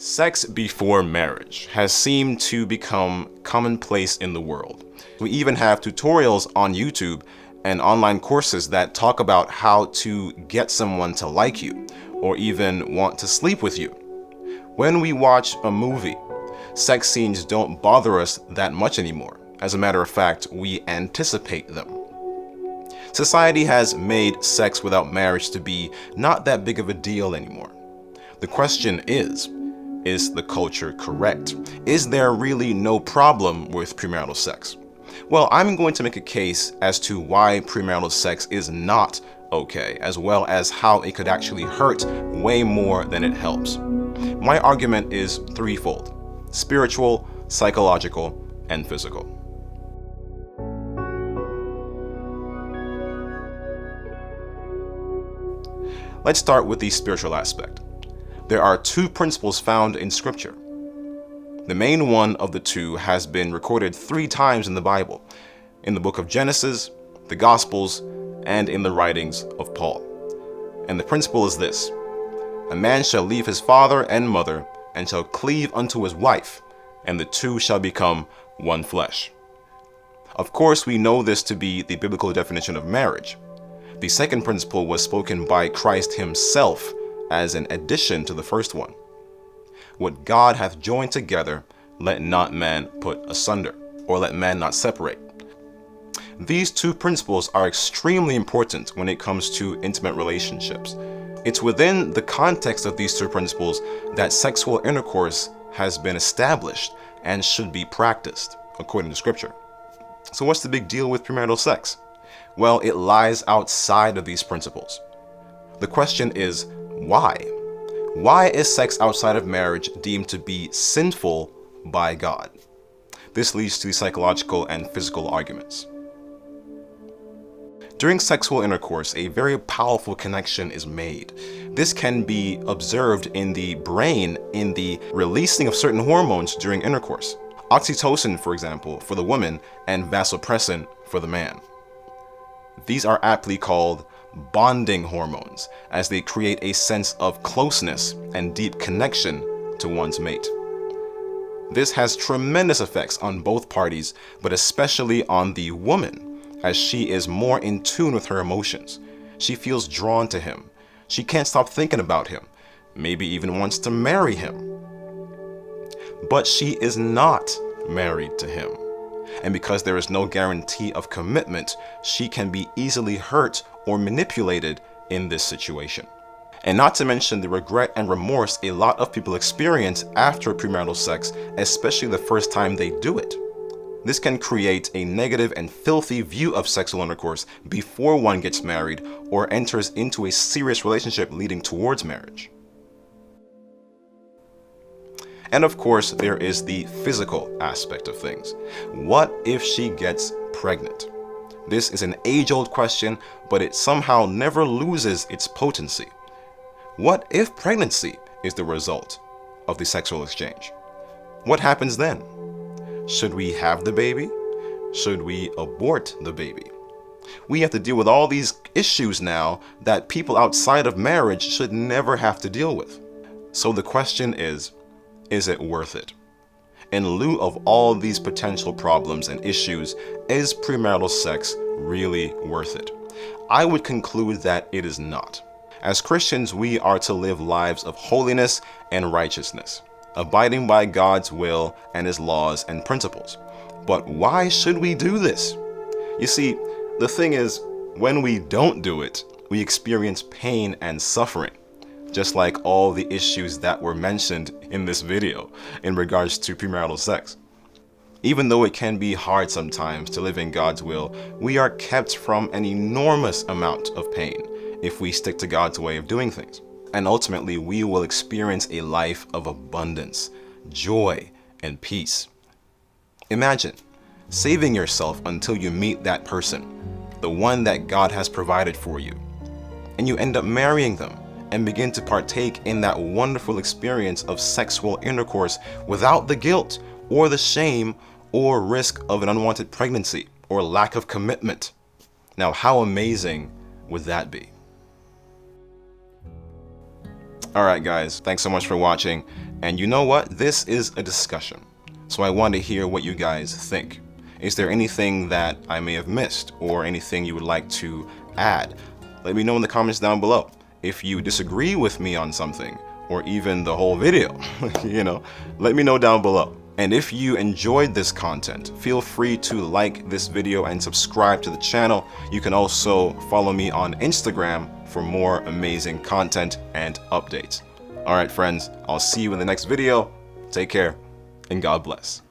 Sex before marriage has seemed to become commonplace in the world. We even have tutorials on YouTube and online courses that talk about how to get someone to like you or even want to sleep with you. When we watch a movie, sex scenes don't bother us that much anymore. As a matter of fact, we anticipate them. Society has made sex without marriage to be not that big of a deal anymore. The question is the culture correct? Is there really no problem with premarital sex? Well, I'm going to make a case as to why premarital sex is not okay, as well as how it could actually hurt way more than it helps. My argument is threefold: spiritual, psychological, and physical. Let's start with the spiritual aspect. There are two principles found in Scripture. The main one of the two has been recorded 3 times in the Bible, in the book of Genesis, the Gospels, and in the writings of Paul. And the principle is this: a man shall leave his father and mother, and shall cleave unto his wife, and the two shall become one flesh. Of course, we know this to be the biblical definition of marriage. The second principle was spoken by Christ himself as an addition to the first one. What God hath joined together, let not man put asunder, or let man not separate. These two principles are extremely important when it comes to intimate relationships. It's within the context of these two principles that sexual intercourse has been established and should be practiced, according to Scripture. So what's the big deal with premarital sex? Well, it lies outside of these principles. The question is, why? Why is sex outside of marriage deemed to be sinful by God? This leads to the psychological and physical arguments. During sexual intercourse, a very powerful connection is made. This can be observed in the brain in the releasing of certain hormones during intercourse. Oxytocin, for example, for the woman, and vasopressin for the man. These are aptly called bonding hormones, as they create a sense of closeness and deep connection to one's mate. This has tremendous effects on both parties, but especially on the woman, as she is more in tune with her emotions. She feels drawn to him. She can't stop thinking about him, maybe even wants to marry him. But she is not married to him. And because there is no guarantee of commitment, she can be easily hurt or manipulated in this situation. And not to mention the regret and remorse a lot of people experience after premarital sex, especially the first time they do it. This can create a negative and filthy view of sexual intercourse before one gets married or enters into a serious relationship leading towards marriage. And of course, there is the physical aspect of things. What if she gets pregnant? This is an age-old question, but it somehow never loses its potency. What if pregnancy is the result of the sexual exchange? What happens then? Should we have the baby? Should we abort the baby? We have to deal with all these issues now that people outside of marriage should never have to deal with. So the question is it worth it? In lieu of all these potential problems and issues, is premarital sex really worth it? I would conclude that it is not. As Christians, we are to live lives of holiness and righteousness, abiding by God's will and His laws and principles. But why should we do this? You see, the thing is, when we don't do it, we experience pain and suffering, just like all the issues that were mentioned in this video in regards to premarital sex. Even though it can be hard sometimes to live in God's will, we are kept from an enormous amount of pain if we stick to God's way of doing things. And ultimately, we will experience a life of abundance, joy, and peace. Imagine saving yourself until you meet that person, the one that God has provided for you, and you end up marrying them and begin to partake in that wonderful experience of sexual intercourse without the guilt or the shame or risk of an unwanted pregnancy or lack of commitment. Now, how amazing would that be? Alright guys, thanks so much for watching. And you know what? This is a discussion. So I want to hear what you guys think. Is there anything that I may have missed or anything you would like to add? Let me know in the comments down below. If you disagree with me on something or even the whole video, let me know down below. And if you enjoyed this content, feel free to like this video and subscribe to the channel. You can also follow me on Instagram for more amazing content and updates. All right, friends, I'll see you in the next video. Take care and God bless.